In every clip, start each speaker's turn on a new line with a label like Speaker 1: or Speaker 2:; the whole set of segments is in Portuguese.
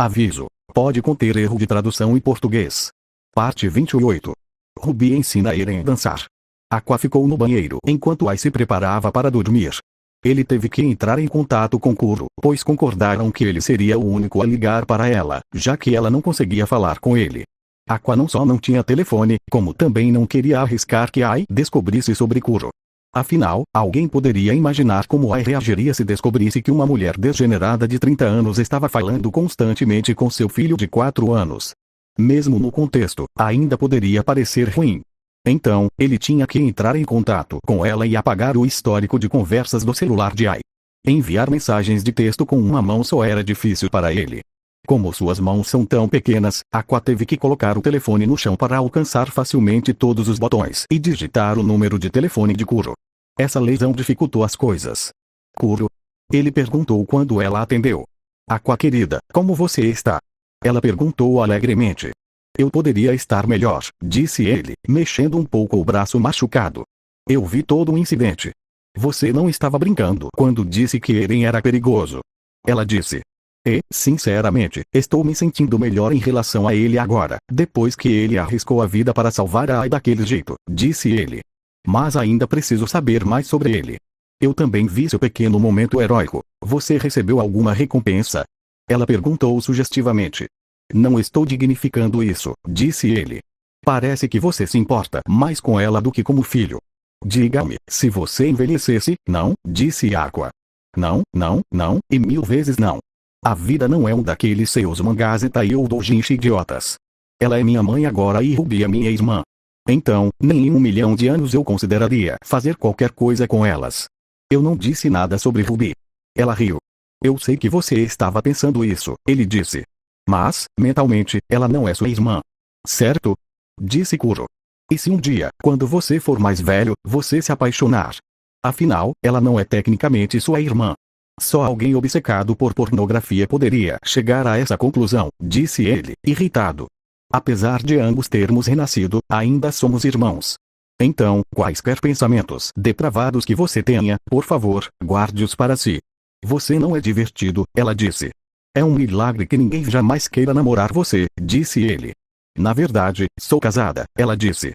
Speaker 1: Aviso: pode conter erro de tradução em português. Parte 28. Ruby ensina Eren a dançar. Aqua ficou no banheiro enquanto Ai se preparava para dormir. Ele teve que entrar em contato com Kuro, pois concordaram que ele seria o único a ligar para ela, já que ela não conseguia falar com ele. Aqua não só não tinha telefone, como também não queria arriscar que Ai descobrisse sobre Kuro. Afinal, alguém poderia imaginar como Ai reagiria se descobrisse que uma mulher degenerada de 30 anos estava falando constantemente com seu filho de 4 anos. Mesmo no contexto, ainda poderia parecer ruim. Então, ele tinha que entrar em contato com ela e apagar o histórico de conversas do celular de Ai. Enviar mensagens de texto com uma mão só era difícil para ele. Como suas mãos são tão pequenas, Aqua teve que colocar o telefone no chão para alcançar facilmente todos os botões e digitar o número de telefone de Kuro. Essa lesão dificultou as coisas. Kuro? Ele perguntou quando ela atendeu. Aqua querida, como você está? Ela perguntou alegremente. Eu poderia estar melhor, disse ele, mexendo um pouco o braço machucado. Eu vi todo o incidente. Você não estava brincando quando disse que Eren era perigoso. Ela disse. E, sinceramente, estou me sentindo melhor em relação a ele agora, depois que ele arriscou a vida para salvar a Ai daquele jeito, disse ele. Mas ainda preciso saber mais sobre ele. Eu também vi seu pequeno momento heróico. Você recebeu alguma recompensa? Ela perguntou sugestivamente. Não estou dignificando isso, disse ele. Parece que você se importa mais com ela do que como filho. Diga-me, se você envelhecesse, não, disse Aqua. Não, não, não, e 1000 vezes não. A vida não é um daqueles seus mangás hentai ou doujinshi idiotas. Ela é minha mãe agora e Ruby é minha irmã. Então, nem em 1 milhão de anos eu consideraria fazer qualquer coisa com elas. Eu não disse nada sobre Ruby. Ela riu. Eu sei que você estava pensando isso, ele disse. Mas, mentalmente, ela não é sua irmã. Certo? Disse Kuro. E se um dia, quando você for mais velho, você se apaixonar? Afinal, ela não é tecnicamente sua irmã. Só alguém obcecado por pornografia poderia chegar a essa conclusão, disse ele, irritado. Apesar de ambos termos renascido, ainda somos irmãos. Então, quaisquer pensamentos depravados que você tenha, por favor, guarde-os para si. Você não é divertido, ela disse. É um milagre que ninguém jamais queira namorar você, disse ele. Na verdade, sou casada, ela disse.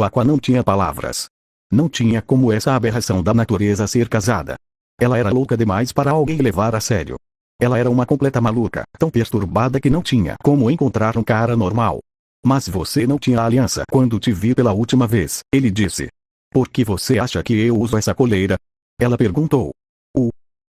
Speaker 1: Aqua não tinha palavras. Não tinha como essa aberração da natureza ser casada. Ela era louca demais para alguém levar a sério. Ela era uma completa maluca, tão perturbada que não tinha como encontrar um cara normal. Mas você não tinha aliança quando te vi pela última vez, ele disse. Por que você acha que eu uso essa coleira? Ela perguntou.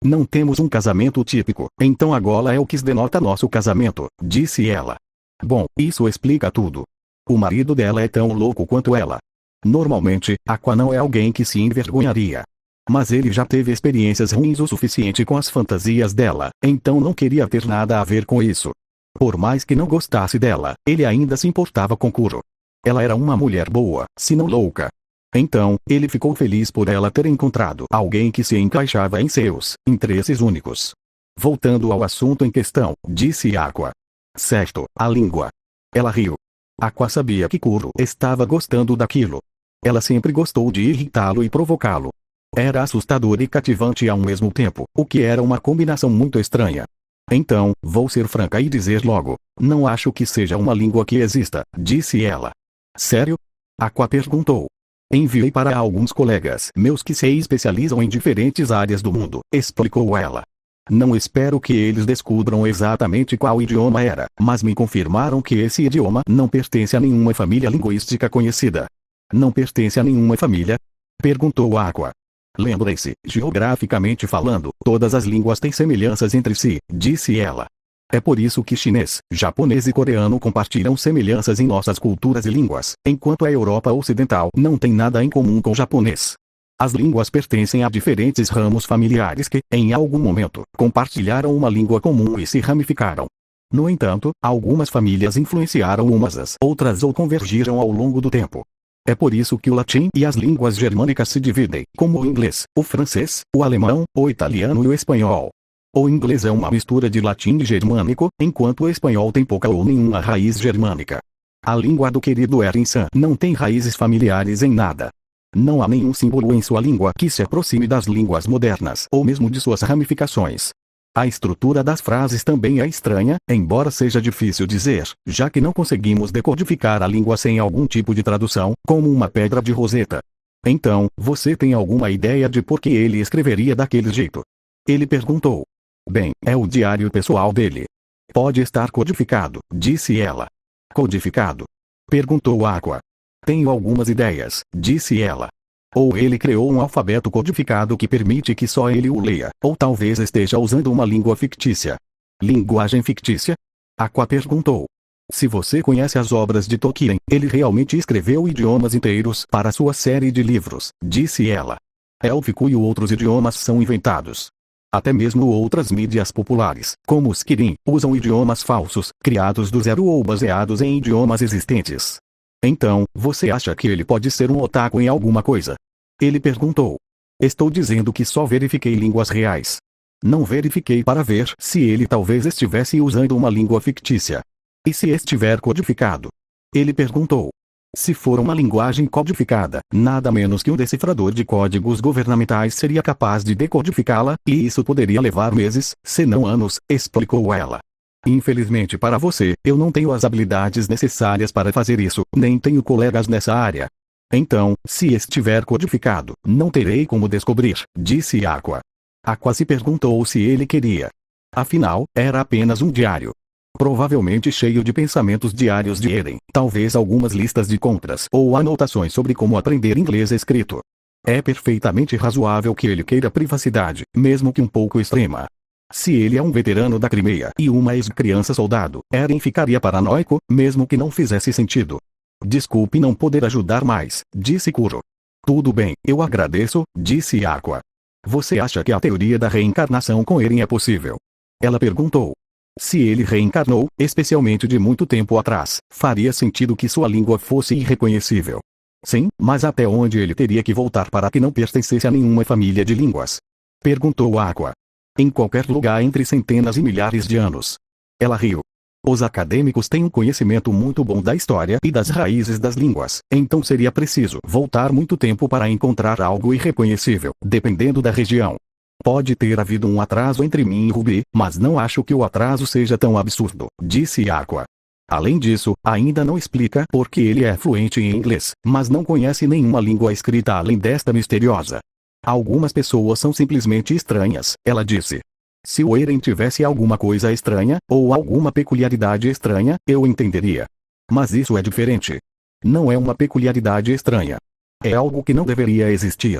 Speaker 1: Não temos um casamento típico, então a gola é o que denota nosso casamento, disse ela. Bom, isso explica tudo. O marido dela é tão louco quanto ela. Normalmente, Aqua não é alguém que se envergonharia. Mas ele já teve experiências ruins o suficiente com as fantasias dela, então não queria ter nada a ver com isso. Por mais que não gostasse dela, ele ainda se importava com Kuro. Ela era uma mulher boa, se não louca. Então, ele ficou feliz por ela ter encontrado alguém que se encaixava em seus interesses únicos. Voltando ao assunto em questão, disse Aqua. Certo, a língua. Ela riu. Aqua sabia que Kuro estava gostando daquilo. Ela sempre gostou de irritá-lo e provocá-lo. Era assustador e cativante ao mesmo tempo, o que era uma combinação muito estranha. Então, vou ser franca e dizer logo, não acho que seja uma língua que exista, disse ela. Sério? Aqua perguntou. Enviei para alguns colegas meus que se especializam em diferentes áreas do mundo, explicou ela. Não espero que eles descubram exatamente qual idioma era, mas me confirmaram que esse idioma não pertence a nenhuma família linguística conhecida. Não pertence a nenhuma família? Perguntou Aqua. Lembre-se, geograficamente falando, todas as línguas têm semelhanças entre si, disse ela. É por isso que chinês, japonês e coreano compartilham semelhanças em nossas culturas e línguas, enquanto a Europa Ocidental não tem nada em comum com o japonês. As línguas pertencem a diferentes ramos familiares que, em algum momento, compartilharam uma língua comum e se ramificaram. No entanto, algumas famílias influenciaram umas às outras ou convergiram ao longo do tempo. É por isso que o latim e as línguas germânicas se dividem, como o inglês, o francês, o alemão, o italiano e o espanhol. O inglês é uma mistura de latim e germânico, enquanto o espanhol tem pouca ou nenhuma raiz germânica. A língua do querido Eren-san não tem raízes familiares em nada. Não há nenhum símbolo em sua língua que se aproxime das línguas modernas ou mesmo de suas ramificações. A estrutura das frases também é estranha, embora seja difícil dizer, já que não conseguimos decodificar a língua sem algum tipo de tradução, como uma pedra de Roseta. Então, você tem alguma ideia de por que ele escreveria daquele jeito? Ele perguntou. Bem, é o diário pessoal dele. Pode estar codificado, disse ela. Codificado? Perguntou Aqua. Tenho algumas ideias, disse ela. Ou ele criou um alfabeto codificado que permite que só ele o leia, ou talvez esteja usando uma língua fictícia. Linguagem fictícia? Aqua perguntou. Se você conhece as obras de Tolkien, ele realmente escreveu idiomas inteiros para sua série de livros, disse ela. Élfico e outros idiomas são inventados. Até mesmo outras mídias populares, como os Kirin, usam idiomas falsos, criados do zero ou baseados em idiomas existentes. Então, você acha que ele pode ser um otaku em alguma coisa? Ele perguntou. Estou dizendo que só verifiquei línguas reais. Não verifiquei para ver se ele talvez estivesse usando uma língua fictícia. E se estiver codificado? Ele perguntou. Se for uma linguagem codificada, nada menos que um decifrador de códigos governamentais seria capaz de decodificá-la, e isso poderia levar meses, se não anos, explicou ela. Infelizmente para você, eu não tenho as habilidades necessárias para fazer isso, nem tenho colegas nessa área. Então, se estiver codificado, não terei como descobrir, disse Aqua. Aqua se perguntou se ele queria. Afinal, era apenas um diário. Provavelmente cheio de pensamentos diários de Eren, talvez algumas listas de compras ou anotações sobre como aprender inglês escrito. É perfeitamente razoável que ele queira privacidade, mesmo que um pouco extrema. Se ele é um veterano da Crimeia e uma ex-criança soldado, Eren ficaria paranoico, mesmo que não fizesse sentido. Desculpe não poder ajudar mais, disse Kuro. Tudo bem, eu agradeço, disse Aqua. Você acha que a teoria da reencarnação com Eren é possível? Ela perguntou. Se ele reencarnou, especialmente de muito tempo atrás, faria sentido que sua língua fosse irreconhecível. Sim, mas até onde ele teria que voltar para que não pertencesse a nenhuma família de línguas? Perguntou Aqua. Em qualquer lugar entre centenas e milhares de anos. Ela riu. Os acadêmicos têm um conhecimento muito bom da história e das raízes das línguas, então seria preciso voltar muito tempo para encontrar algo irreconhecível, dependendo da região. Pode ter havido um atraso entre mim e Ruby, mas não acho que o atraso seja tão absurdo, disse Aqua. Além disso, ainda não explica por que ele é fluente em inglês, mas não conhece nenhuma língua escrita além desta misteriosa. Algumas pessoas são simplesmente estranhas, ela disse. Se o Eren tivesse alguma coisa estranha, ou alguma peculiaridade estranha, eu entenderia. Mas isso é diferente. Não é uma peculiaridade estranha. É algo que não deveria existir.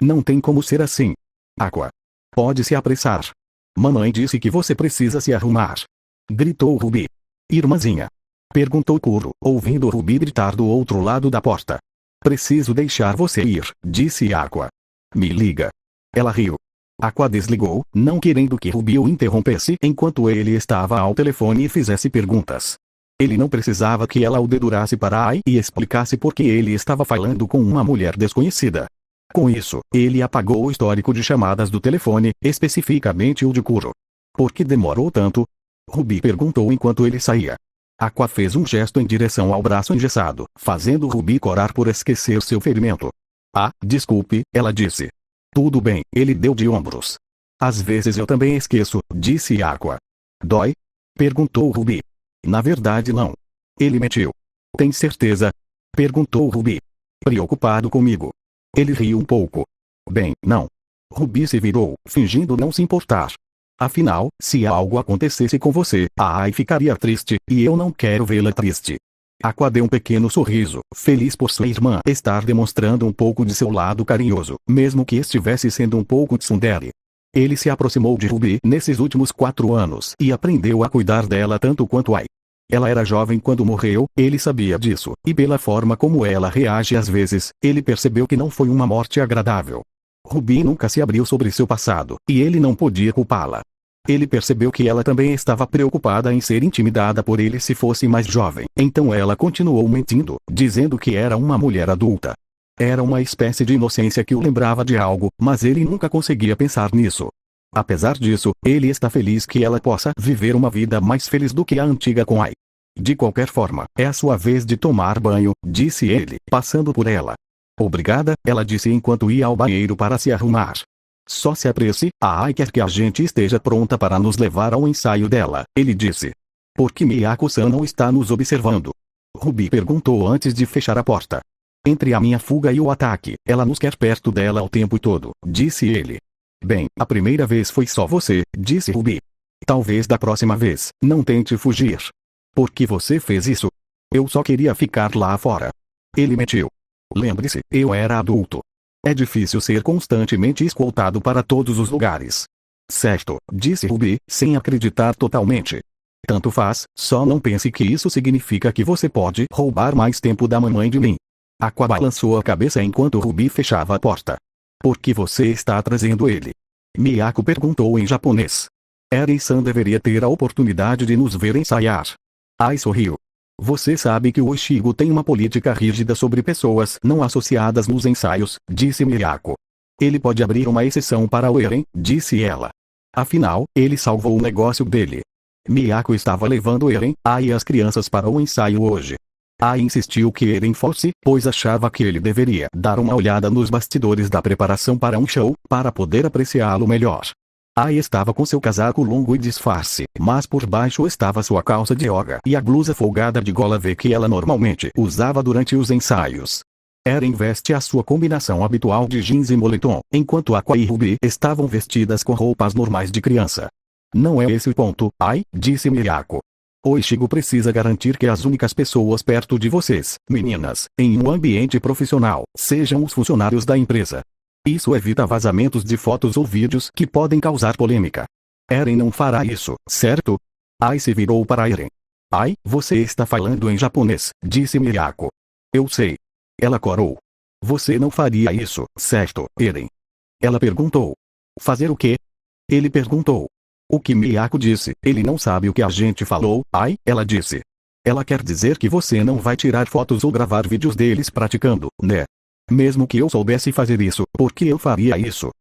Speaker 1: Não tem como ser assim. Aqua. Pode se apressar. Mamãe disse que você precisa se arrumar. Gritou Ruby. Irmãzinha. Perguntou Kuro, ouvindo Ruby gritar do outro lado da porta. Preciso deixar você ir, disse Aqua. Me liga. Ela riu. Aqua desligou, não querendo que Ruby o interrompesse enquanto ele estava ao telefone e fizesse perguntas. Ele não precisava que ela o dedurasse para Ai e explicasse por que ele estava falando com uma mulher desconhecida. Com isso, ele apagou o histórico de chamadas do telefone, especificamente o de Kuro. Por que demorou tanto? Ruby perguntou enquanto ele saía. Aqua fez um gesto em direção ao braço engessado, fazendo Ruby corar por esquecer seu ferimento. Ah, desculpe, ela disse. Tudo bem, ele deu de ombros. Às vezes eu também esqueço, disse Aqua. Dói? Perguntou Ruby. Na verdade não. Ele mentiu. Tem certeza? Perguntou Ruby. Preocupado comigo. Ele riu um pouco. Bem, não. Ruby se virou, fingindo não se importar. Afinal, se algo acontecesse com você, a Ai ficaria triste, e eu não quero vê-la triste. Aqua deu um pequeno sorriso, feliz por sua irmã estar demonstrando um pouco de seu lado carinhoso, mesmo que estivesse sendo um pouco tsundere. Ele se aproximou de Ruby nesses últimos 4 anos e aprendeu a cuidar dela tanto quanto Ai. Ela era jovem quando morreu, ele sabia disso, e pela forma como ela reage às vezes, ele percebeu que não foi uma morte agradável. Ruby nunca se abriu sobre seu passado, e ele não podia culpá-la. Ele percebeu que ela também estava preocupada em ser intimidada por ele se fosse mais jovem, então ela continuou mentindo, dizendo que era uma mulher adulta. Era uma espécie de inocência que o lembrava de algo, mas ele nunca conseguia pensar nisso. Apesar disso, ele está feliz que ela possa viver uma vida mais feliz do que a antiga com Ai. De qualquer forma, é a sua vez de tomar banho, disse ele, passando por ela. Obrigada, ela disse enquanto ia ao banheiro para se arrumar. Só se apresse, a Ai quer que a gente esteja pronta para nos levar ao ensaio dela, ele disse. Por que Miyako-san não está nos observando? Ruby perguntou antes de fechar a porta. Entre a minha fuga e o ataque, ela nos quer perto dela o tempo todo, disse ele. Bem, a primeira vez foi só você, disse Ruby. Talvez da próxima vez, não tente fugir. Por que você fez isso? Eu só queria ficar lá fora. Ele mentiu. Lembre-se, eu era adulto. É difícil ser constantemente escoltado para todos os lugares. Certo, disse Ruby, sem acreditar totalmente. Tanto faz, só não pense que isso significa que você pode roubar mais tempo da mamãe de mim. Aqua balançou a cabeça enquanto Ruby fechava a porta. Por que você está trazendo ele? Miyako perguntou em japonês. Eren-san deveria ter a oportunidade de nos ver ensaiar. Ai sorriu. Você sabe que o Ichigo tem uma política rígida sobre pessoas não associadas nos ensaios, disse Miyako. Ele pode abrir uma exceção para o Eren, disse ela. Afinal, ele salvou o negócio dele. Miyako estava levando Eren, Ai e as crianças para o ensaio hoje. Ai insistiu que Eren fosse, pois achava que ele deveria dar uma olhada nos bastidores da preparação para um show, para poder apreciá-lo melhor. Ai estava com seu casaco longo e disfarce, mas por baixo estava sua calça de yoga e a blusa folgada de gola V que ela normalmente usava durante os ensaios. Eren veste a sua combinação habitual de jeans e moletom, enquanto Aqua e Ruby estavam vestidas com roupas normais de criança. Não é esse o ponto, Ai, disse Miyako. O Ichigo precisa garantir que as únicas pessoas perto de vocês, meninas, em um ambiente profissional, sejam os funcionários da empresa. Isso evita vazamentos de fotos ou vídeos que podem causar polêmica. Eren não fará isso, certo? Ai se virou para Eren. Ai, você está falando em japonês, disse Miyako. Eu sei. Ela corou. Você não faria isso, certo, Eren? Ela perguntou. Fazer o quê? Ele perguntou. O que Miyako disse, ele não sabe o que a gente falou, Ai, ela disse. Ela quer dizer que você não vai tirar fotos ou gravar vídeos deles praticando, né? Mesmo que eu soubesse fazer isso, por que eu faria isso?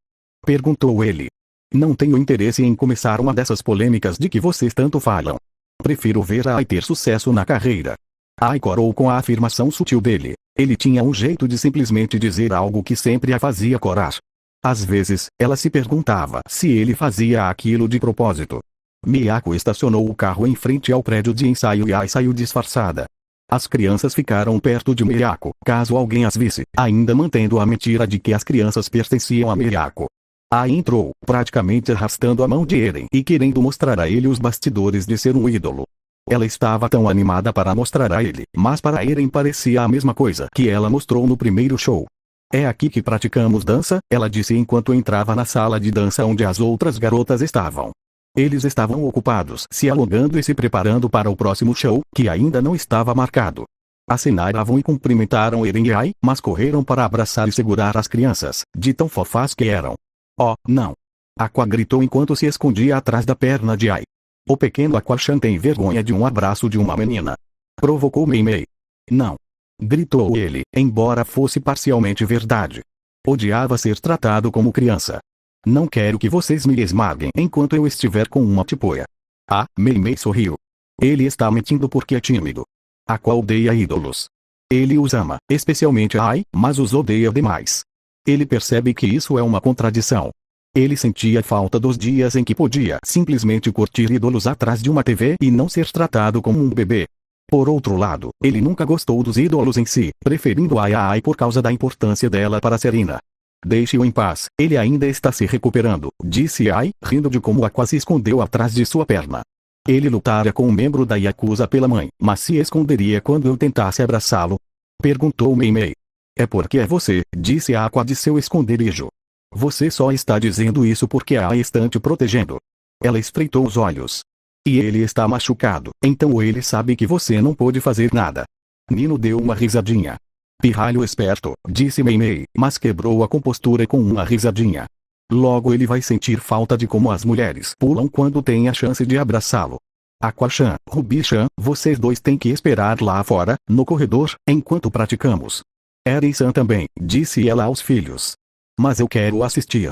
Speaker 1: Perguntou ele. Não tenho interesse em começar uma dessas polêmicas de que vocês tanto falam. Prefiro ver a Ai ter sucesso na carreira. Ai corou com a afirmação sutil dele. Ele tinha um jeito de simplesmente dizer algo que sempre a fazia corar. Às vezes, ela se perguntava se ele fazia aquilo de propósito. Miyako estacionou o carro em frente ao prédio de ensaio e Ai saiu disfarçada. As crianças ficaram perto de Miyako, caso alguém as visse, ainda mantendo a mentira de que as crianças pertenciam a Miyako. Ai entrou, praticamente arrastando a mão de Eren e querendo mostrar a ele os bastidores de ser um ídolo. Ela estava tão animada para mostrar a ele, mas para Eren parecia a mesma coisa que ela mostrou no primeiro show. É aqui que praticamos dança, ela disse enquanto entrava na sala de dança onde as outras garotas estavam. Eles estavam ocupados se alongando e se preparando para o próximo show, que ainda não estava marcado. Acenaram e cumprimentaram Eren e Ai, mas correram para abraçar e segurar as crianças, de tão fofás que eram. Oh, não! Aqua gritou enquanto se escondia atrás da perna de Ai. O pequeno Aqua-chan tem vergonha de um abraço de uma menina. Provocou Mei-Mei. Não! Gritou ele, embora fosse parcialmente verdade. Odiava ser tratado como criança. Não quero que vocês me esmaguem enquanto eu estiver com uma tipoia. Ah, Mei-Mei sorriu. Ele está mentindo porque é tímido. Aqua odeia ídolos. Ele os ama, especialmente a Ai, mas os odeia demais. Ele percebe que isso é uma contradição. Ele sentia falta dos dias em que podia simplesmente curtir ídolos atrás de uma TV e não ser tratado como um bebê. Por outro lado, ele nunca gostou dos ídolos em si, preferindo a Ai por causa da importância dela para Serena. Deixe-o em paz, ele ainda está se recuperando, disse Ai, rindo de como Aqua se escondeu atrás de sua perna. Ele lutara com um membro da Yakuza pela mãe, mas se esconderia quando eu tentasse abraçá-lo? Perguntou Mei-Mei. É porque é você, disse Aqua de seu esconderijo. Você só está dizendo isso porque a Ai está te protegendo. Ela estreitou os olhos. E ele está machucado, então ele sabe que você não pôde fazer nada. Nino deu uma risadinha. Pirralho esperto, disse Mei-Mei, mas quebrou a compostura com uma risadinha. Logo ele vai sentir falta de como as mulheres pulam quando tem a chance de abraçá-lo. Aqua-chan, Ruby-chan, vocês dois têm que esperar lá fora, no corredor, enquanto praticamos. Eren-san também, disse ela aos filhos. Mas eu quero assistir.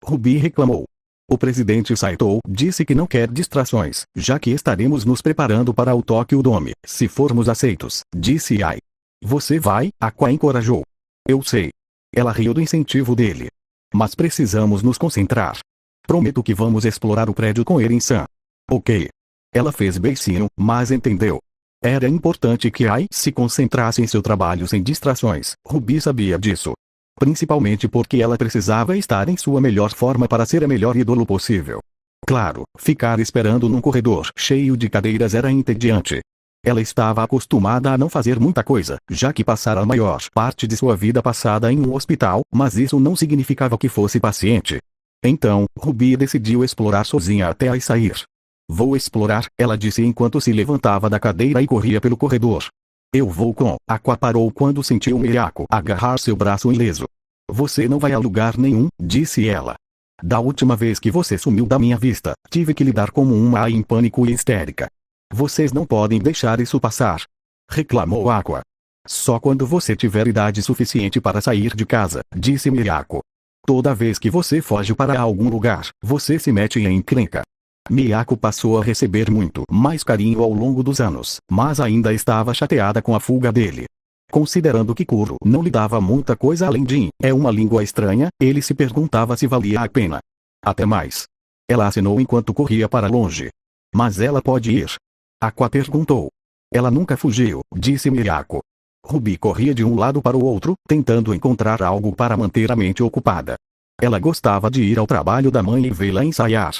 Speaker 1: Ruby reclamou. O presidente Saito disse que não quer distrações, já que estaremos nos preparando para o Tokyo Dome, se formos aceitos, disse Ai. Você vai? Aqua encorajou. Eu sei. Ela riu do incentivo dele. Mas precisamos nos concentrar. Prometo que vamos explorar o prédio com Eren-san. Ok. Ela fez beicinho, mas entendeu. Era importante que Ai se concentrasse em seu trabalho sem distrações. Ruby sabia disso. Principalmente porque ela precisava estar em sua melhor forma para ser a melhor ídolo possível. Claro, ficar esperando num corredor cheio de cadeiras era entediante. Ela estava acostumada a não fazer muita coisa, já que passara a maior parte de sua vida passada em um hospital, mas isso não significava que fosse paciente. Então, Ruby decidiu explorar sozinha até Ai sair. Vou explorar, ela disse enquanto se levantava da cadeira e corria pelo corredor. Eu vou com. Aqua parou quando sentiu Miyako agarrar seu braço ileso. Você não vai a lugar nenhum, disse ela. Da última vez que você sumiu da minha vista, tive que lidar como uma Ai em pânico e histérica. Vocês não podem deixar isso passar. Reclamou Aqua. Só quando você tiver idade suficiente para sair de casa, disse Miyako. Toda vez que você foge para algum lugar, você se mete em encrenca. Miyako passou a receber muito mais carinho ao longo dos anos, mas ainda estava chateada com a fuga dele. Considerando que Kuro não lhe dava muita coisa além de uma língua estranha, ele se perguntava se valia a pena. Até mais. Ela acenou enquanto corria para longe. Mas ela pode ir? Aqua perguntou. Ela nunca fugiu, disse Miyako. Ruby corria de um lado para o outro, tentando encontrar algo para manter a mente ocupada. Ela gostava de ir ao trabalho da mãe e vê-la ensaiar.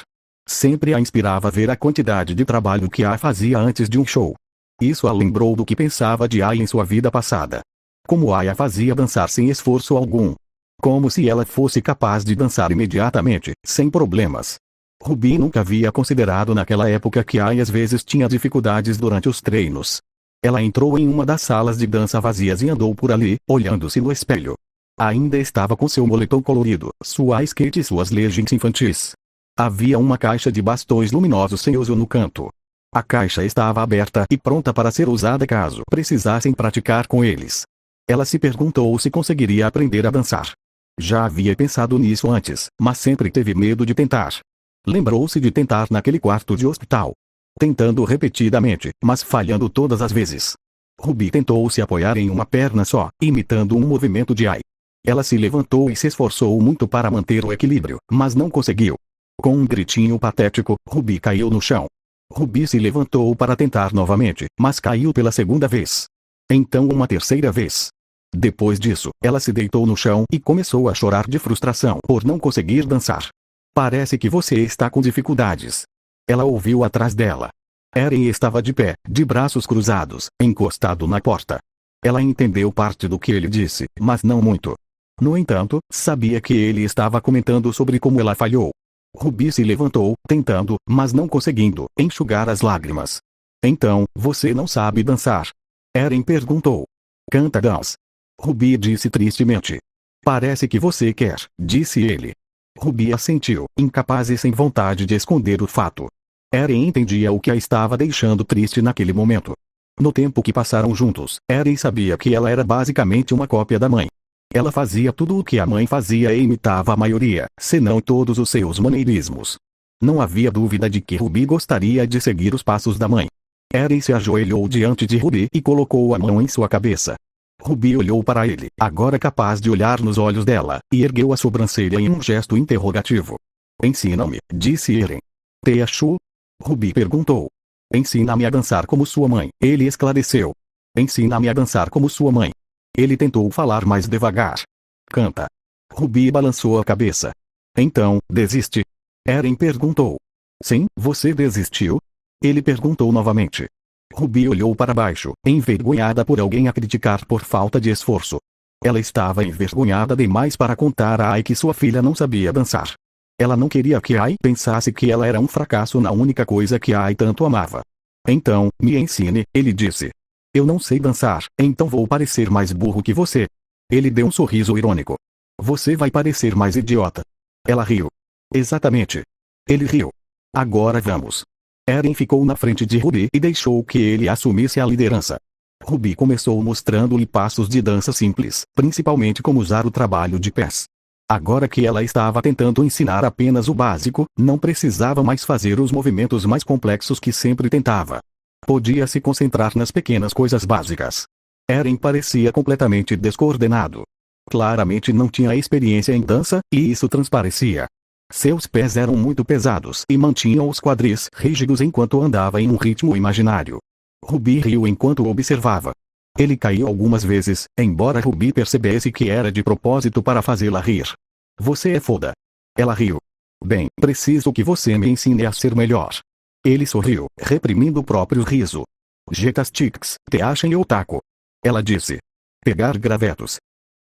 Speaker 1: Sempre a inspirava ver a quantidade de trabalho que a fazia antes de um show. Isso a lembrou do que pensava de Ai em sua vida passada. Como Ai a fazia dançar sem esforço algum. Como se ela fosse capaz de dançar imediatamente, sem problemas. Ruby nunca havia considerado naquela época que Ai às vezes tinha dificuldades durante os treinos. Ela entrou em uma das salas de dança vazias e andou por ali, olhando-se no espelho. Ainda estava com seu moletom colorido, sua skate e suas leggings infantis. Havia uma caixa de bastões luminosos sem uso no canto. A caixa estava aberta e pronta para ser usada caso precisassem praticar com eles. Ela se perguntou se conseguiria aprender a dançar. Já havia pensado nisso antes, mas sempre teve medo de tentar. Lembrou-se de tentar naquele quarto de hospital. Tentando repetidamente, mas falhando todas as vezes. Ruby tentou se apoiar em uma perna só, imitando um movimento de Ai. Ela se levantou e se esforçou muito para manter o equilíbrio, mas não conseguiu. Com um gritinho patético, Ruby caiu no chão. Ruby se levantou para tentar novamente, mas caiu pela segunda vez. Então uma terceira vez. Depois disso, ela se deitou no chão e começou a chorar de frustração por não conseguir dançar. Parece que você está com dificuldades. Ela ouviu atrás dela. Eren estava de pé, de braços cruzados, encostado na porta. Ela entendeu parte do que ele disse, mas não muito. No entanto, sabia que ele estava comentando sobre como ela falhou. Ruby se levantou, tentando, mas não conseguindo, enxugar as lágrimas. Então, você não sabe dançar? Eren perguntou. Canta dance. Ruby disse tristemente. Parece que você quer, disse ele. Ruby assentiu, incapaz e sem vontade de esconder o fato. Eren entendia o que a estava deixando triste naquele momento. No tempo que passaram juntos, Eren sabia que ela era basicamente uma cópia da mãe. Ela fazia tudo o que a mãe fazia e imitava a maioria, se não todos os seus maneirismos. Não havia dúvida de que Ruby gostaria de seguir os passos da mãe. Eren se ajoelhou diante de Ruby e colocou a mão em sua cabeça. Ruby olhou para ele, agora capaz de olhar nos olhos dela, e ergueu a sobrancelha em um gesto interrogativo. Ensina-me, disse Eren. Teachu? Ruby perguntou. Ensina-me a dançar como sua mãe, ele esclareceu. Ensina-me a dançar como sua mãe. Ele tentou falar mais devagar. Canta. Ruby balançou a cabeça. Então, desiste? Eren perguntou. Sim, você desistiu? Ele perguntou novamente. Ruby olhou para baixo, envergonhada por alguém a criticar por falta de esforço. Ela estava envergonhada demais para contar a Ai que sua filha não sabia dançar. Ela não queria que Ai pensasse que ela era um fracasso na única coisa que Ai tanto amava. Então, me ensine, ele disse. Eu não sei dançar, então vou parecer mais burro que você. Ele deu um sorriso irônico. Você vai parecer mais idiota. Ela riu. Exatamente. Ele riu. Agora vamos. Eren ficou na frente de Ruby e deixou que ele assumisse a liderança. Ruby começou mostrando-lhe passos de dança simples, principalmente como usar o trabalho de pés. Agora que ela estava tentando ensinar apenas o básico, não precisava mais fazer os movimentos mais complexos que sempre tentava. Podia se concentrar nas pequenas coisas básicas. Eren parecia completamente descoordenado. claramente não tinha experiência em dança, e isso transparecia. Seus pés eram muito pesados e mantinham os quadris rígidos enquanto andava em um ritmo imaginário. Ruby riu enquanto observava. Ele caiu algumas vezes, embora Ruby percebesse que era de propósito para fazê-la rir. Você é foda. Ela riu. Bem, preciso que você me ensine a ser melhor. Ele sorriu, reprimindo o próprio riso. Jetastics, te achem otaku. Ela disse. Pegar gravetos?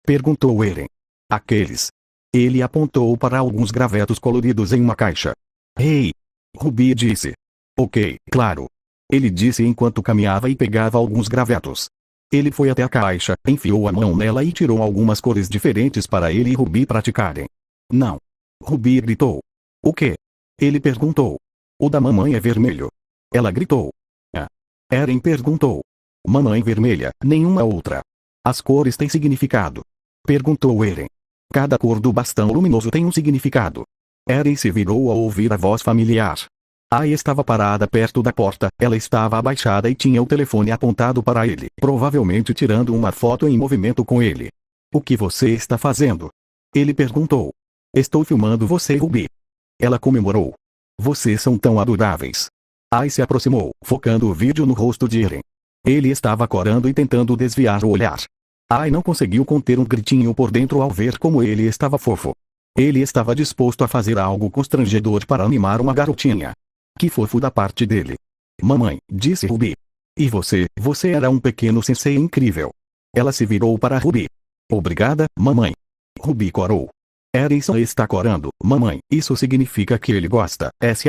Speaker 1: Perguntou Eren. Aqueles. Ele apontou para alguns gravetos coloridos em uma caixa. Ei! Ruby disse. Ok, claro. Ele disse enquanto caminhava e pegava alguns gravetos. Ele foi até a caixa, enfiou a mão nela e tirou algumas cores diferentes para ele e Ruby praticarem. Não. Ruby gritou. O quê? Ele perguntou. O da mamãe é vermelho. Ela gritou. Ah. Eren perguntou. Mamãe vermelha, nenhuma outra. As cores têm significado. Perguntou Eren. Cada cor do bastão luminoso tem um significado. Eren se virou ao ouvir a voz familiar. Ai estava parada perto da porta, ela estava abaixada e tinha o telefone apontado para ele, provavelmente tirando uma foto em movimento com ele. O que você está fazendo? Ele perguntou. Estou filmando você, Ruby. Ela comemorou. Vocês são tão adoráveis. Ai se aproximou, focando o vídeo no rosto de Eren. Ele estava corando e tentando desviar o olhar. Ai não conseguiu conter um gritinho por dentro ao ver como ele estava fofo. Ele estava disposto a fazer algo constrangedor para animar uma garotinha. Que fofo da parte dele. Mamãe, disse Ruby. E você era um pequeno sensei incrível. Ela se virou para Ruby. Obrigada, mamãe. Ruby corou. Eren só está corando, mamãe, isso significa que ele gosta, shhh.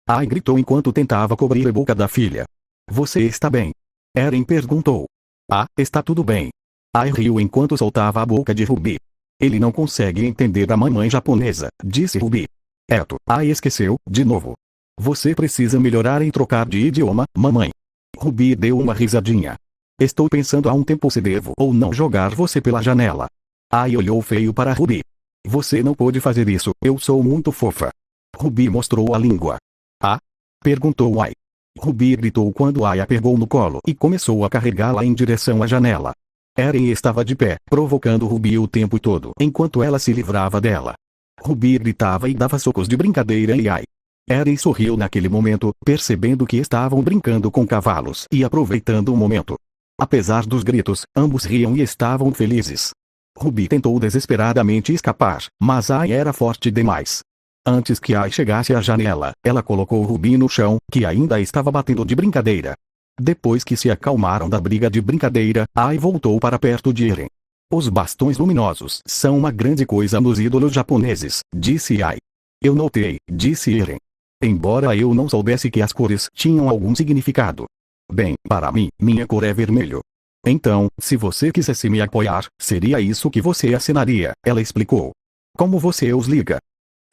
Speaker 1: Ai gritou enquanto tentava cobrir a boca da filha. Você está bem? Eren perguntou. Ah, está tudo bem. Ai riu enquanto soltava a boca de Ruby. Ele não consegue entender a mamãe japonesa, disse Ruby. Eto, Ai esqueceu, de novo. Você precisa melhorar em trocar de idioma, mamãe. Ruby deu uma risadinha. Estou pensando há um tempo se devo ou não jogar você pela janela. Ai olhou feio para Ruby. Você não pode fazer isso, eu sou muito fofa. Ruby mostrou a língua. Ah? Perguntou Ai. Ruby gritou quando Ai a pegou no colo e começou a carregá-la em direção à janela. Eren estava de pé, provocando Ruby o tempo todo enquanto ela se livrava dela. Ruby gritava e dava socos de brincadeira e Ai. Eren sorriu naquele momento, percebendo que estavam brincando com cavalos e aproveitando o momento. Apesar dos gritos, ambos riam e estavam felizes. Ruby tentou desesperadamente escapar, mas Ai era forte demais. Antes que Ai chegasse à janela, ela colocou Ruby no chão, que ainda estava batendo de brincadeira. Depois que se acalmaram da briga de brincadeira, Ai voltou para perto de Eren. Os bastões luminosos são uma grande coisa nos ídolos japoneses, disse Ai. Eu notei, disse Eren. Embora eu não soubesse que as cores tinham algum significado. Bem, para mim, minha cor é vermelho. Então, se você quisesse me apoiar, seria isso que você assinaria, ela explicou. Como você os liga?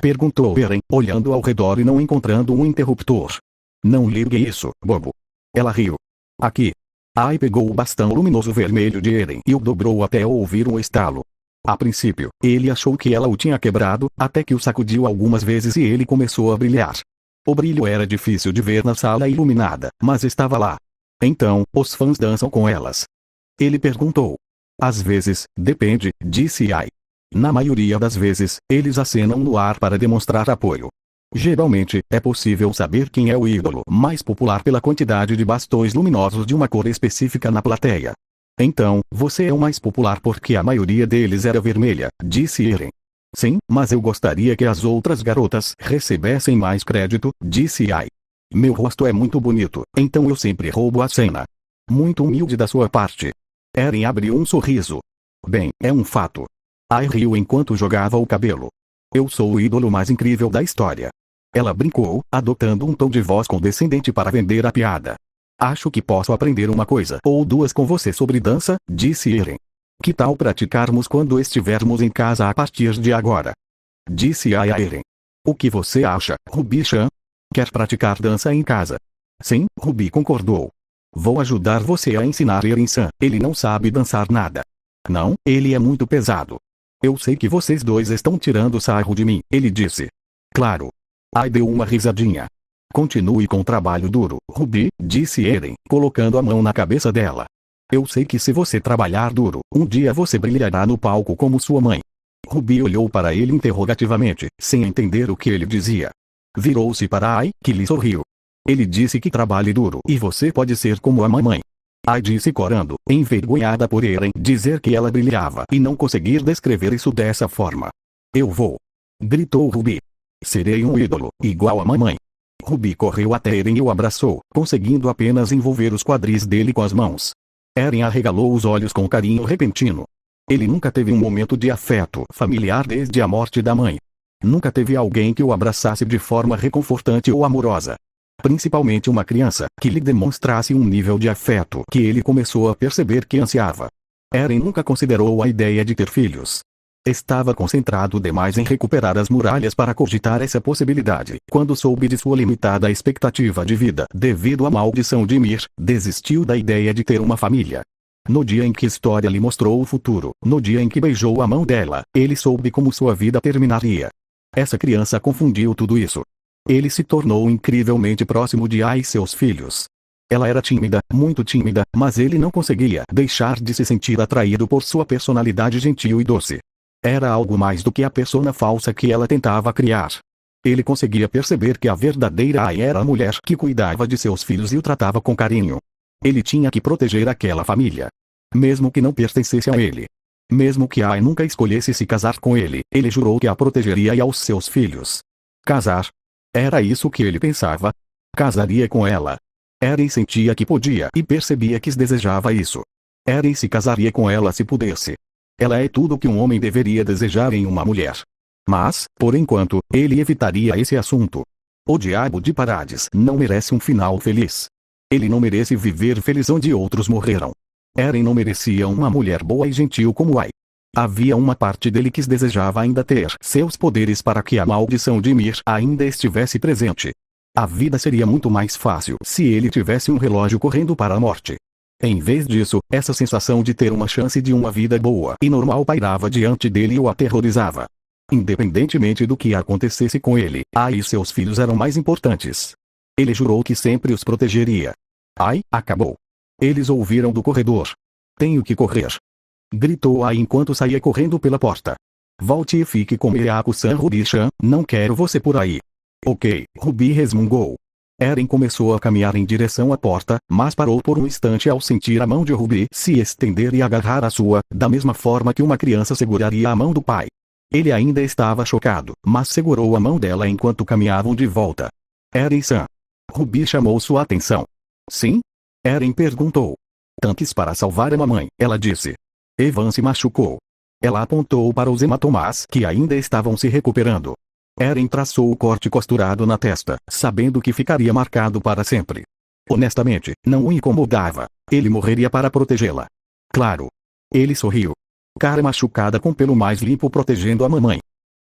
Speaker 1: Perguntou Eren, olhando ao redor e não encontrando um interruptor. Não ligue isso, bobo. Ela riu. Aqui. Ai pegou o bastão luminoso vermelho de Eren e o dobrou até ouvir um estalo. A princípio, ele achou que ela o tinha quebrado, até que o sacudiu algumas vezes e ele começou a brilhar. O brilho era difícil de ver na sala iluminada, mas estava lá. Então, os fãs dançam com elas. Ele perguntou. Às vezes, depende, disse Ai. Na maioria das vezes, eles acenam no ar para demonstrar apoio. Geralmente, é possível saber quem é o ídolo mais popular pela quantidade de bastões luminosos de uma cor específica na plateia. Então, você é o mais popular porque a maioria deles era vermelha, disse Eren. Sim, mas eu gostaria que as outras garotas recebessem mais crédito, disse Ai. Meu rosto é muito bonito, então eu sempre roubo a cena. Muito humilde da sua parte. Eren abriu um sorriso. Bem, é um fato. Ai riu enquanto jogava o cabelo. Eu sou o ídolo mais incrível da história. Ela brincou, adotando um tom de voz condescendente para vender a piada. Acho que posso aprender uma coisa ou duas com você sobre dança, disse Eren. Que tal praticarmos quando estivermos em casa a partir de agora? Disse Ai a Eren. O que você acha, Ruby-chan? Quer praticar dança em casa? Sim, Ruby concordou. Vou ajudar você a ensinar Eren-san, ele não sabe dançar nada. Não, ele é muito pesado. Eu sei que vocês dois estão tirando sarro de mim, ele disse. Claro. Ai deu uma risadinha. Continue com o trabalho duro, Ruby, disse Eren, colocando a mão na cabeça dela. Eu sei que se você trabalhar duro, um dia você brilhará no palco como sua mãe. Ruby olhou para ele interrogativamente, sem entender o que ele dizia. Virou-se para Ai, que lhe sorriu. Ele disse que trabalhe duro e você pode ser como a mamãe. Ai disse corando, envergonhada por Eren dizer que ela brilhava e não conseguir descrever isso dessa forma. Eu vou! Gritou Ruby. Serei um ídolo, igual a mamãe. Ruby correu até Eren e o abraçou, conseguindo apenas envolver os quadris dele com as mãos. Eren arregalou os olhos com carinho repentino. Ele nunca teve um momento de afeto familiar desde a morte da mãe. Nunca teve alguém que o abraçasse de forma reconfortante ou amorosa. Principalmente uma criança que lhe demonstrasse um nível de afeto que ele começou a perceber que ansiava. Eren nunca considerou a ideia de ter filhos. Estava concentrado demais em recuperar as muralhas para cogitar essa possibilidade. Quando soube de sua limitada expectativa de vida devido à maldição de Ymir, desistiu da ideia de ter uma família. No dia em que História lhe mostrou o futuro, no dia em que beijou a mão dela, ele soube como sua vida terminaria. Essa criança confundiu tudo isso. Ele se tornou incrivelmente próximo de Ai e seus filhos. Ela era tímida, muito tímida, mas ele não conseguia deixar de se sentir atraído por sua personalidade gentil e doce. Era algo mais do que a persona falsa que ela tentava criar. Ele conseguia perceber que a verdadeira Ai era a mulher que cuidava de seus filhos e o tratava com carinho. Ele tinha que proteger aquela família. Mesmo que não pertencesse a ele. Mesmo que Ai nunca escolhesse se casar com ele, ele jurou que a protegeria e aos seus filhos. Casar? Era isso que ele pensava? Casaria com ela. Eren sentia que podia e percebia que desejava isso. Eren se casaria com ela se pudesse. Ela é tudo o que um homem deveria desejar em uma mulher. Mas, por enquanto, ele evitaria esse assunto. O diabo de Parades não merece um final feliz. Ele não merece viver feliz onde outros morreram. Eren não merecia uma mulher boa e gentil como Ai. Havia uma parte dele que desejava ainda ter seus poderes para que a maldição de Ymir ainda estivesse presente. A vida seria muito mais fácil se ele tivesse um relógio correndo para a morte. Em vez disso, essa sensação de ter uma chance de uma vida boa e normal pairava diante dele e o aterrorizava. Independentemente do que acontecesse com ele, Ai e seus filhos eram mais importantes. Ele jurou que sempre os protegeria. Ai, acabou. Eles ouviram do corredor. Tenho que correr. Gritou Ai enquanto saía correndo pela porta. Volte e fique com Miyako-san Ruby-chan, não quero você por aí. Ok, Ruby resmungou. Eren começou a caminhar em direção à porta, mas parou por um instante ao sentir a mão de Ruby se estender e agarrar a sua, da mesma forma que uma criança seguraria a mão do pai. Ele ainda estava chocado, mas segurou a mão dela enquanto caminhavam de volta. Eren-san. Ruby chamou sua atenção. Sim? Eren perguntou. Tanques para salvar a mamãe, ela disse. Evan se machucou. Ela apontou para os hematomas que ainda estavam se recuperando. Eren traçou o corte costurado na testa, sabendo que ficaria marcado para sempre. Honestamente, não o incomodava. Ele morreria para protegê-la. Claro. Ele sorriu. Cara machucada com pelo mais limpo protegendo a mamãe.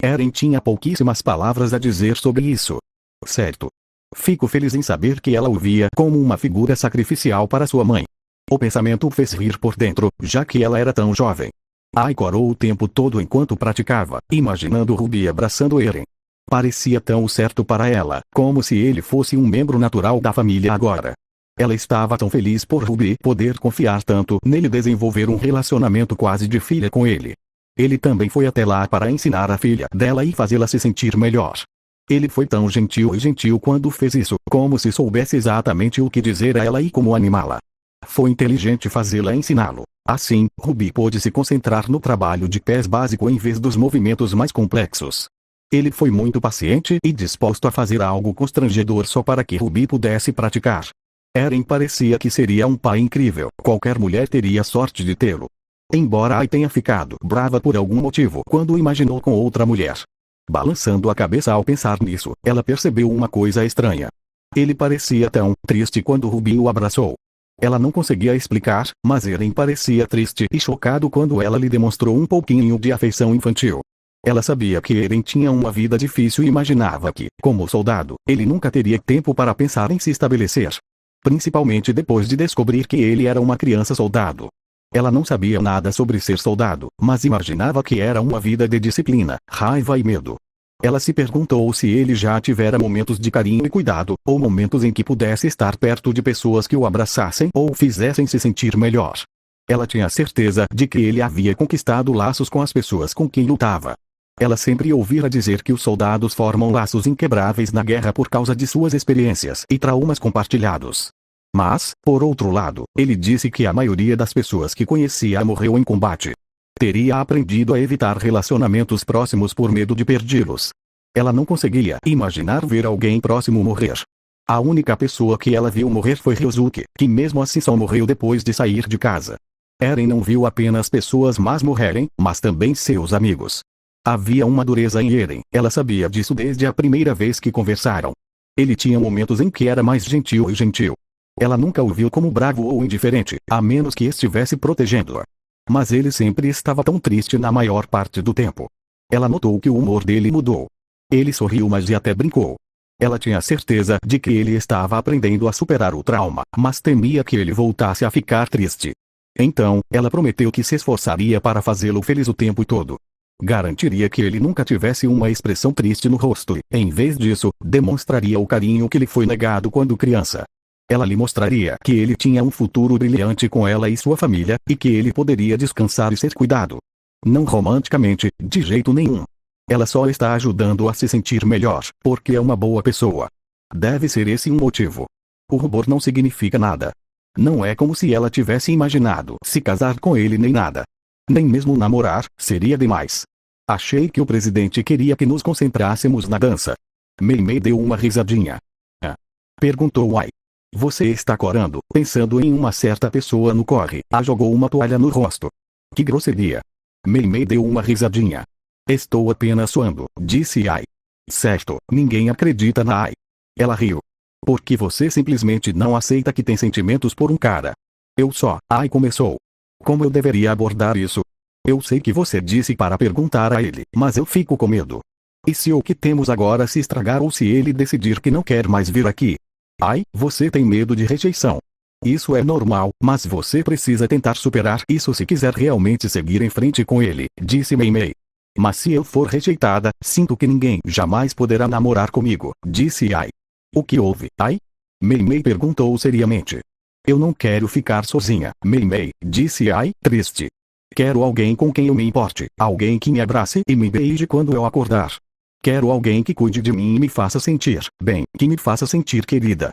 Speaker 1: Eren tinha pouquíssimas palavras a dizer sobre isso. Certo. Fico feliz em saber que ela o via como uma figura sacrificial para sua mãe. O pensamento o fez rir por dentro, já que ela era tão jovem. Ai corou o tempo todo enquanto praticava, imaginando Ruby abraçando Eren. Parecia tão certo para ela, como se ele fosse um membro natural da família agora. Ela estava tão feliz por Ruby poder confiar tanto nele e desenvolver um relacionamento quase de filha com ele. Ele também foi até lá para ensinar a filha dela e fazê-la se sentir melhor. Ele foi tão gentil quando fez isso, como se soubesse exatamente o que dizer a ela e como animá-la. Foi inteligente fazê-la ensiná-lo. Assim, Ruby pôde se concentrar no trabalho de pés básico em vez dos movimentos mais complexos. Ele foi muito paciente e disposto a fazer algo constrangedor só para que Ruby pudesse praticar. Eren parecia que seria um pai incrível, qualquer mulher teria sorte de tê-lo. Embora Ai tenha ficado brava por algum motivo quando o imaginou com outra mulher. Balançando a cabeça ao pensar nisso, ela percebeu uma coisa estranha. Ele parecia tão triste quando Ruby o abraçou. Ela não conseguia explicar, mas Eren parecia triste e chocado quando ela lhe demonstrou um pouquinho de afeição infantil. Ela sabia que Eren tinha uma vida difícil e imaginava que, como soldado, ele nunca teria tempo para pensar em se estabelecer. Principalmente depois de descobrir que ele era uma criança soldado. Ela não sabia nada sobre ser soldado, mas imaginava que era uma vida de disciplina, raiva e medo. Ela se perguntou se ele já tivera momentos de carinho e cuidado, ou momentos em que pudesse estar perto de pessoas que o abraçassem ou o fizessem se sentir melhor. Ela tinha certeza de que ele havia conquistado laços com as pessoas com quem lutava. Ela sempre ouvira dizer que os soldados formam laços inquebráveis na guerra por causa de suas experiências e traumas compartilhados. Mas, por outro lado, ele disse que a maioria das pessoas que conhecia morreu em combate. Teria aprendido a evitar relacionamentos próximos por medo de perdê-los. Ela não conseguia imaginar ver alguém próximo morrer. A única pessoa que ela viu morrer foi Ryosuke, que mesmo assim só morreu depois de sair de casa. Eren não viu apenas pessoas más morrerem, mas também seus amigos. Havia uma dureza em Eren, ela sabia disso desde a primeira vez que conversaram. Ele tinha momentos em que era mais gentil e gentil. Ela nunca o viu como bravo ou indiferente, a menos que estivesse protegendo-a. Mas ele sempre estava tão triste na maior parte do tempo. Ela notou que o humor dele mudou. Ele sorriu mais e até brincou. Ela tinha certeza de que ele estava aprendendo a superar o trauma, mas temia que ele voltasse a ficar triste. Então, ela prometeu que se esforçaria para fazê-lo feliz o tempo todo. Garantiria que ele nunca tivesse uma expressão triste no rosto e, em vez disso, demonstraria o carinho que lhe foi negado quando criança. Ela lhe mostraria que ele tinha um futuro brilhante com ela e sua família, e que ele poderia descansar e ser cuidado. Não romanticamente, de jeito nenhum. Ela só está ajudando a se sentir melhor, porque é uma boa pessoa. Deve ser esse um motivo. O rubor não significa nada. Não é como se ela tivesse imaginado se casar com ele nem nada. Nem mesmo namorar, seria demais. Achei que o presidente queria que nos concentrássemos na dança. Mei deu uma risadinha. Ah? Perguntou Ai. Você está corando, pensando em uma certa pessoa no corre. Jogou uma toalha no rosto. Que grosseria. Mei deu uma risadinha. Estou apenas suando, disse Ai. Certo, ninguém acredita na Ai. Ela riu. Porque você simplesmente não aceita que tem sentimentos por um cara. Eu só, Ai começou. Como eu deveria abordar isso? Eu sei que você disse para perguntar a ele, mas eu fico com medo. E se o que temos agora se estragar ou se ele decidir que não quer mais vir aqui? Ai, você tem medo de rejeição. Isso é normal, mas você precisa tentar superar isso se quiser realmente seguir em frente com ele, disse Mei. Mas se eu for rejeitada, sinto que ninguém jamais poderá namorar comigo, disse Ai. O que houve, Ai? Mei perguntou seriamente. Eu não quero ficar sozinha, Mei, disse Ai, triste. Quero alguém com quem eu me importe, alguém que me abrace e me beije quando eu acordar. Quero alguém que cuide de mim e me faça sentir bem, que me faça sentir querida.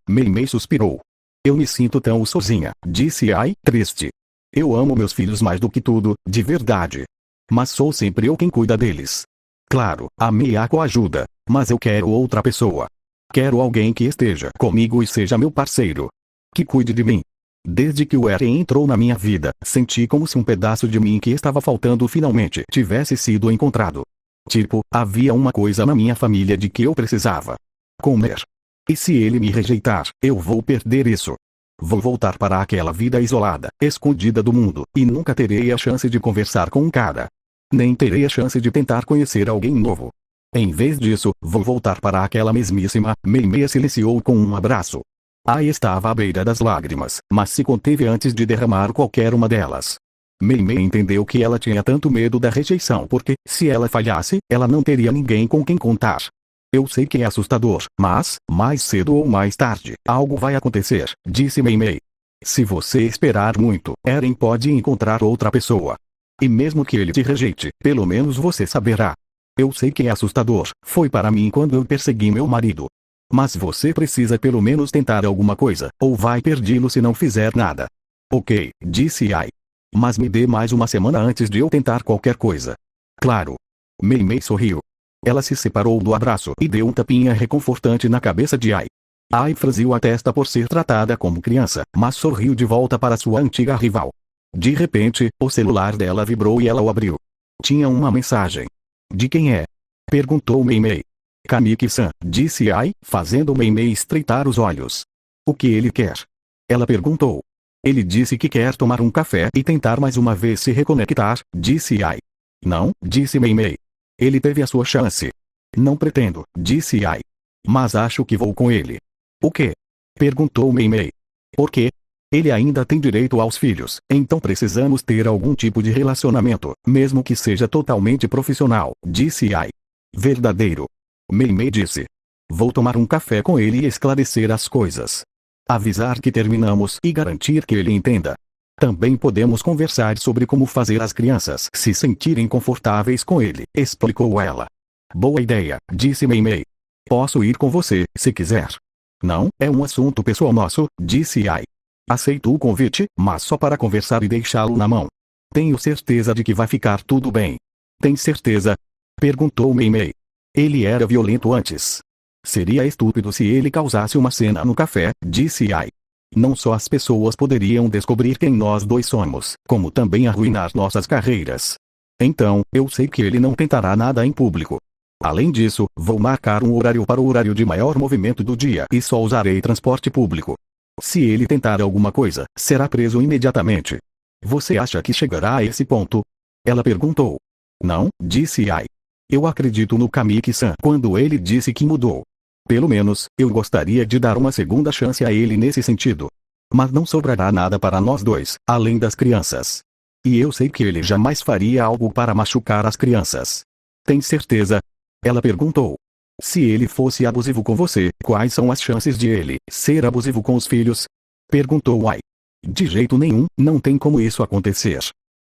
Speaker 1: Mei suspirou. Eu me sinto tão sozinha, disse Ai, triste. Eu amo meus filhos mais do que tudo, de verdade. Mas sou sempre eu quem cuida deles. Claro, a Miyako ajuda, mas eu quero outra pessoa. Quero alguém que esteja comigo e seja meu parceiro. Que cuide de mim. Desde que o Eren entrou na minha vida, senti como se um pedaço de mim que estava faltando finalmente tivesse sido encontrado. Tipo, havia uma coisa na minha família de que eu precisava. Comer. E se ele me rejeitar, eu vou perder isso. Vou voltar para aquela vida isolada, escondida do mundo, e nunca terei a chance de conversar com um cara. Nem terei a chance de tentar conhecer alguém novo. Em vez disso, vou voltar para aquela mesmíssima. Mei silenciou com um abraço. Ai estava à beira das lágrimas, mas se conteve antes de derramar qualquer uma delas. Mei entendeu que ela tinha tanto medo da rejeição porque, se ela falhasse, ela não teria ninguém com quem contar. Eu sei que é assustador, mas, mais cedo ou mais tarde, algo vai acontecer, disse Mei. Se você esperar muito, Eren pode encontrar outra pessoa. E mesmo que ele te rejeite, pelo menos você saberá. Eu sei que é assustador, foi para mim quando eu persegui meu marido. Mas você precisa pelo menos tentar alguma coisa, ou vai perdê-lo se não fizer nada. Ok, disse Ai. Mas me dê mais uma semana antes de eu tentar qualquer coisa. Claro. Mei sorriu. Ela se separou do abraço e deu um tapinha reconfortante na cabeça de Ai. Ai franziu a testa por ser tratada como criança, mas sorriu de volta para sua antiga rival. De repente, o celular dela vibrou e ela o abriu. Tinha uma mensagem. De quem é? Perguntou Mei. Kamiki-san, disse Ai, fazendo Mei estreitar os olhos. O que ele quer? Ela perguntou. Ele disse que quer tomar um café e tentar mais uma vez se reconectar, disse Ai. Não, disse Mei. Ele teve a sua chance. Não pretendo, disse Ai. Mas acho que vou com ele. O quê? Perguntou Mei. Por quê? Ele ainda tem direito aos filhos, então precisamos ter algum tipo de relacionamento, mesmo que seja totalmente profissional, disse Ai. Verdadeiro. Mei Mei disse. Vou tomar um café com ele e esclarecer as coisas. Avisar que terminamos e garantir que ele entenda. Também podemos conversar sobre como fazer as crianças se sentirem confortáveis com ele, explicou ela. Boa ideia, disse Mei Mei. Posso ir com você, se quiser. Não, é um assunto pessoal nosso, disse Ai. Aceito o convite, mas só para conversar e deixá-lo na mão. Tenho certeza de que vai ficar tudo bem. Tem certeza? Perguntou Mei Mei. Ele era violento antes. Seria estúpido se ele causasse uma cena no café, disse Ai. Não só as pessoas poderiam descobrir quem nós dois somos, como também arruinar nossas carreiras. Então, eu sei que ele não tentará nada em público. Além disso, vou marcar um horário para o horário de maior movimento do dia e só usarei transporte público. Se ele tentar alguma coisa, será preso imediatamente. Você acha que chegará a esse ponto? Ela perguntou. Não, disse Ai. Eu acredito no Kamiki-san quando ele disse que mudou. Pelo menos, eu gostaria de dar uma segunda chance a ele nesse sentido. Mas não sobrará nada para nós dois, além das crianças. E eu sei que ele jamais faria algo para machucar as crianças. Tem certeza? Ela perguntou. Se ele fosse abusivo com você, quais são as chances de ele ser abusivo com os filhos? Perguntou Ai. De jeito nenhum, não tem como isso acontecer.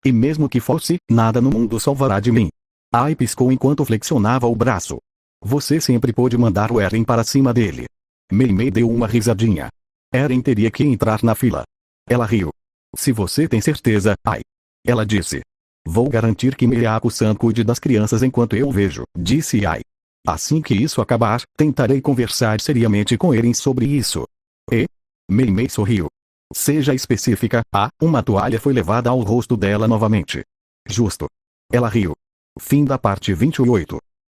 Speaker 1: E mesmo que fosse, nada no mundo salvará de mim. Ai piscou enquanto flexionava o braço. Você sempre pôde mandar o Eren para cima dele. Mei Mei deu uma risadinha. Eren teria que entrar na fila. Ela riu. Se você tem certeza, Ai. Ela disse. Vou garantir que Miyako-san cuide das crianças enquanto eu vejo, disse Ai. Assim que isso acabar, tentarei conversar seriamente com Eren sobre isso. E? Mei Mei sorriu. Seja específica. Uma toalha foi levada ao rosto dela novamente. Justo. Ela riu. Fim da parte 28.